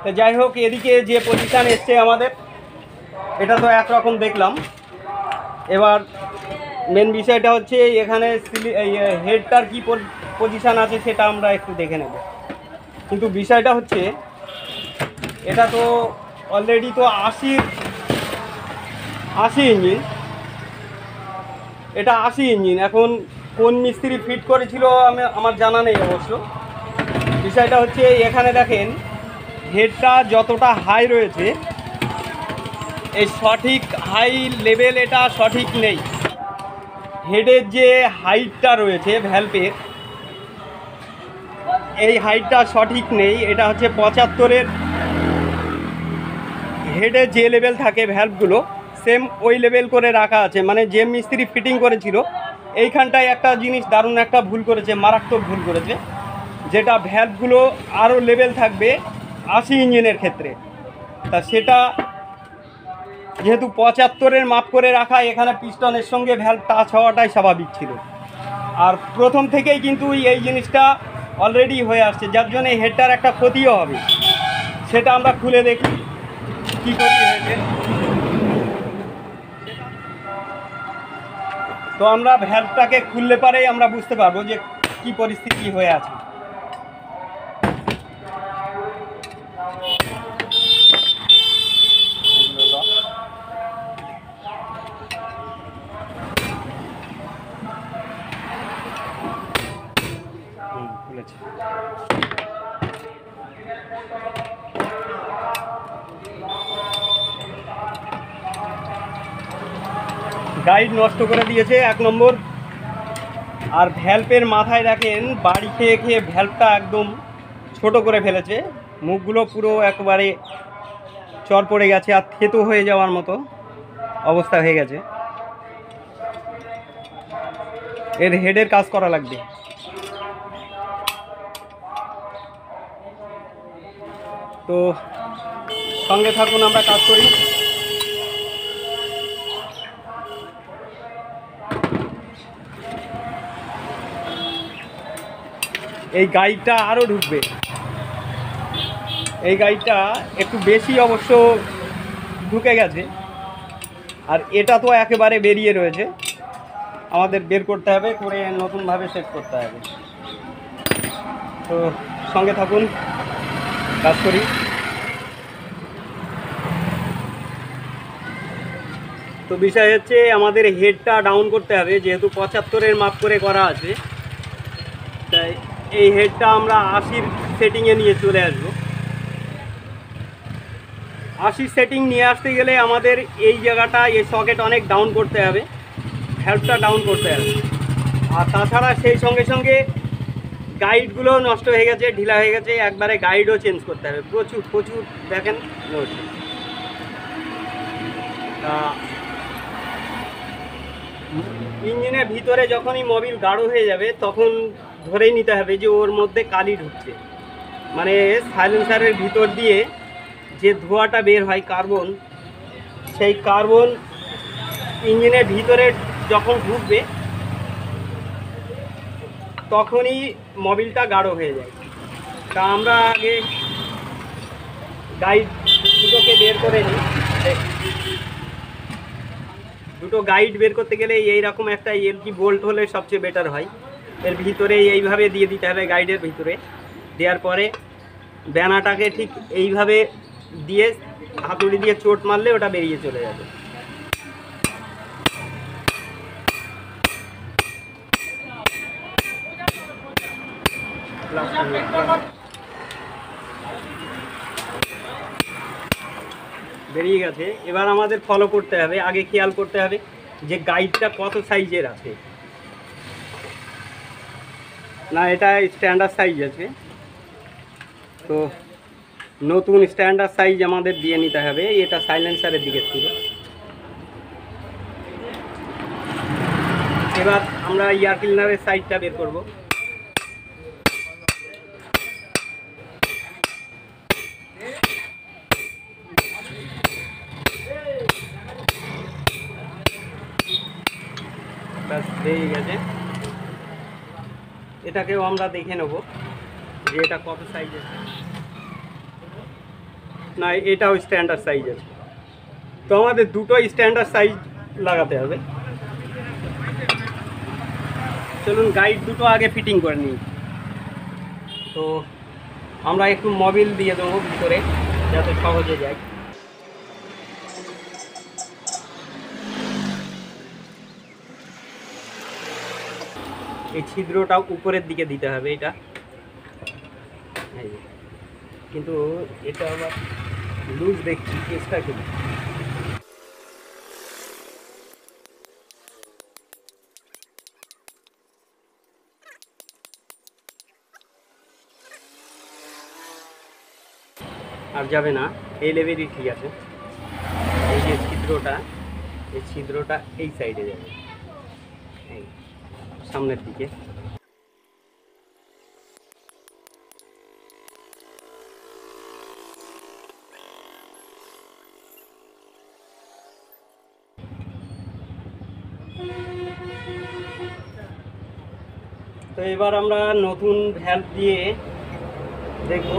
তো যাই হোক, এদিকে যে পজিশান এসছে আমাদের, এটা তো একরকম দেখলাম। এবার মেন বিষয়টা হচ্ছে এখানে হেডটার কি পজিশান আছে সেটা আমরা একটু দেখে নেব। কিন্তু বিষয়টা হচ্ছে এটা তো অলরেডি তো 80 ইঞ্জিন, এটা 80 ইঞ্জিন। এখন কোন মিস্ত্রি ফিট করেছিল আমার জানা নেই অবশ্য। বিষয়টা হচ্ছে এখানে দেখেন হেডটা যতটা হাই রয়েছে, এই সঠিক হাই লেভেল এটা সঠিক নেই। হেডের যে হাইটটা রয়েছে ভ্যালভের, এই হাইটটা সঠিক নেই। এটা হচ্ছে 75-এর হেডে যে লেভেল থাকে ভ্যালভগুলো সেম ওই লেভেল করে রাখা আছে। মানে যে মিস্ত্রি ফিটিং করেছিল এইখানটায় একটা জিনিস দারুণ একটা ভুল করেছে, মারাত্মক ভুল করেছে, যেটা ভ্যালভগুলো আরও লেভেল থাকবে 80 ইঞ্জিনের ক্ষেত্রে। তা সেটা যেহেতু 75-এর মাপ করে রাখা, এখানে পিস্টনের সঙ্গে ভ্যালভ টাচ হওয়াটাই স্বাভাবিক ছিল। আর প্রথম থেকেই কিন্তু এই জিনিসটা অলরেডি হয়ে আসছে, যার জন্য হেডটার একটা ক্ষতিও হবে। সেটা আমরা খুলে দেখি কী ক্ষতি হয়েছে। তো আমরা ভ্যালভটাকে খুললে পারেই আমরা বুঝতে পারবো যে কি পরিস্থিতি হয়ে আছে। খুলেছে। গাইড নষ্ট করে দিয়েছে 1 নম্বর। আর ভ্যালভের মাথায় দেখেন বাড়ি খেয়ে খেয়ে ভ্যালভটা একদম ছোট করে ফেলেছে, মুখগুলো পুরো একেবারে চর পড়ে গেছে আর থেতো হয়ে যাওয়ার মতো অবস্থা হয়ে গেছে। এর হেডের কাজ করা লাগবে। তো সঙ্গে থাকুন, আমরা কাজ করি। এই গাইডটা আরও ঢুকবে, এই গাইডটা একটু বেশি অবশ্য ঢুকে গেছে। আর এটা তো একেবারে বেরিয়ে রয়েছে, আমাদের বের করতে হবে, করে নতুনভাবে সেট করতে হবে। তো সঙ্গে থাকুন, কাজ করি। তো বিষয় হচ্ছে আমাদের হেডটা ডাউন করতে হবে, যেহেতু 75-এর মাপ করে করা আছে, তাই এই হেডটা আমরা 80-র সেটিংয়ে নিয়ে চলে আসবো। 80 সেটিং নিয়ে আসতে গেলে আমাদের এই জায়গাটা, এই সকেট অনেক ডাউন করতে হবে, ভ্যালভটা ডাউন করতে হবে। আর তাছাড়া সেই সঙ্গে সঙ্গে গাইডগুলো নষ্ট হয়ে গেছে, ঢিলা হয়ে গেছে, একবারে গাইডও চেঞ্জ করতে হবে। প্রচুর প্রচুর দেখেন রয়েছে। তা ইঞ্জিনের ভিতরে যখনই মোবিল গাঢ় হয়ে যাবে তখন ধরেই নিতে হবে যে ওর মধ্যে কালি ঢুকছে। মানে সাইলেন্সারের ভিতর দিয়ে যে ধোঁয়াটা বের হয় কার্বন, সেই কার্বন ইঞ্জিনের ভিতরে যখন ঢুকবে তখনই মোবিলটা গাঢ় হয়ে যায়। তা আমরা আগে গাইড দুটোকে বের করে নিই। দুটো গাইড বের করতে গেলে এইরকম একটা এলকি বোল্ট হলে সবচেয়ে বেটার হয়। এর ভিতরে এইভাবে দিয়ে দিতে হবে, গাইডের ভিতরে দেওয়ার পরে ব্যানাটাকে ঠিক এইভাবে দিয়ে হাতুড়ি দিয়ে চোট মারলে ওটা বেরিয়ে চলে যাবে। বেরিয়ে গেছে। এবার আমাদের ফলো করতে হবে, আগে খেয়াল করতে হবে যে গাইডটা কত সাইজের আছে। না, এটা স্ট্যান্ডার্ড সাইজ আছে, তো নতুন স্ট্যান্ডার্ড সাইজ আমাদের দিয়ে নিতে হবে। এটা সাইলেন্সারের দিকে ছিল। এবার আমরা এয়ার ক্লিনারের সাইজটা বের করব। ব্যাস হয়ে গেছে। এটাকেও আমরা দেখে নেব যে এটা কত সাইজের। না এটাও স্ট্যান্ডার্ড সাইজ আছে, তো আমাদের দুটোই স্ট্যান্ডার্ড সাইজ লাগাতে হবে। চলুন গাইড দুটো আগে ফিটিং করে নিই। তো আমরা একটু মোবিল দিয়ে দেবো ভিতরে যাতে সহজে যায়। এই ছিদ্রটাও উপরের দিকে দিতে হবে এটা, কিন্তু এটা আবার লুজ দেখছি, চেষ্টা করি। আর যাবে না, এই লেভেলই ঠিক আছে। এই যে ছিদ্রটা, এই ছিদ্রটা এই সাইডে যাবে, এই সামনের দিকে। তো এবার আমরা নতুন ভ্যালভ দিয়ে দেখব।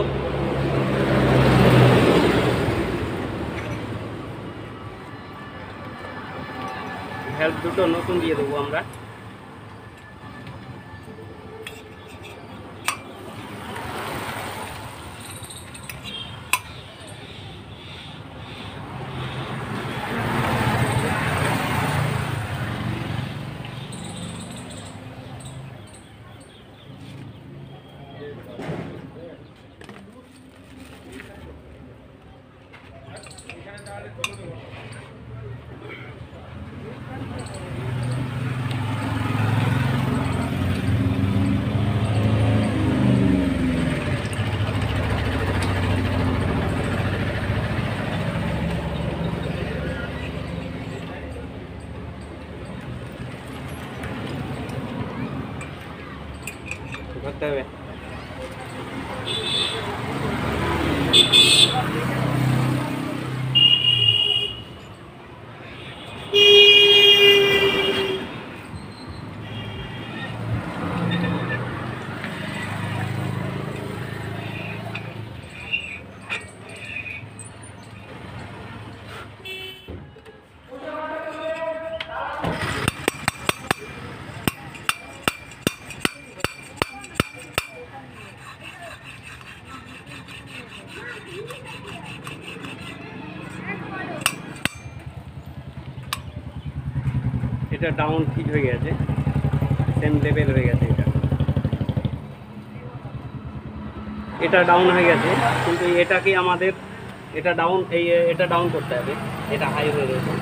ভ্যালভ দুটো নতুন দিয়ে দেবো আমরা। করতে হবে। এটা ডাউন ফিট হয়ে গেছে, সেম লেভেল হয়ে গেছে। এটা ডাউন হয়ে গেছে, কিন্তু এটাকে আমাদের এটা ডাউন করতে হবে। এটা হাই হয়ে গেছে।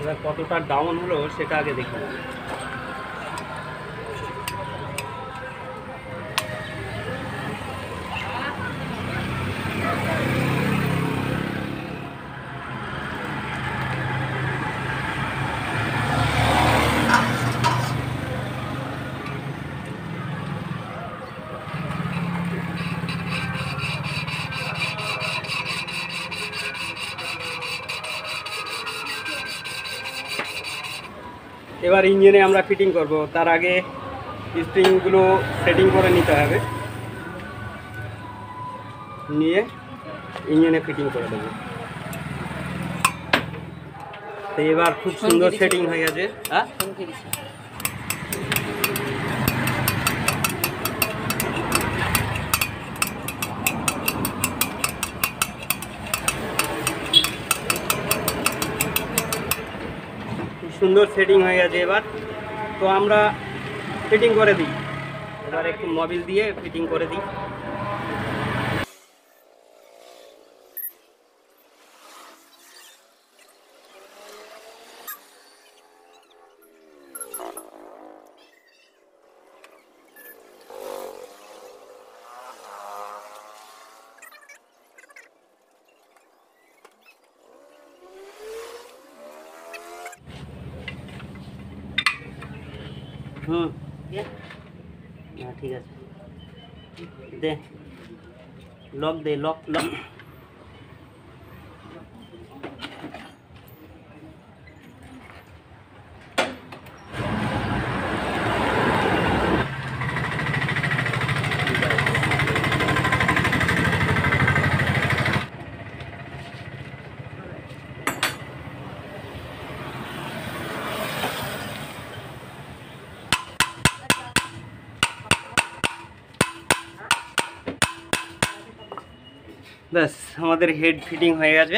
এবার কতটা ডাউন হলো সেটা আগে দেখি। এবার ইঞ্জিনে আমরা ফিটিং করব, তার আগে স্প্রিংগুলো সেটিং করে নিতে হবে, নিয়ে ইঞ্জিনে ফিটিং করে দেবো। তো এবার খুব সুন্দর সেটিং হয়ে গেছে। হ্যাঁ, সুন্দর সেটিং হয়ে গেছে। এবার তো আমরা ফিটিং করে দিই। এবার একটু মোবিল দিয়ে ফিটিং করে দিই। না ঠিক আছে, দে লক, দে লক লক। ব্যাস আমাদের হেড ফিটিং হয়ে গেছে।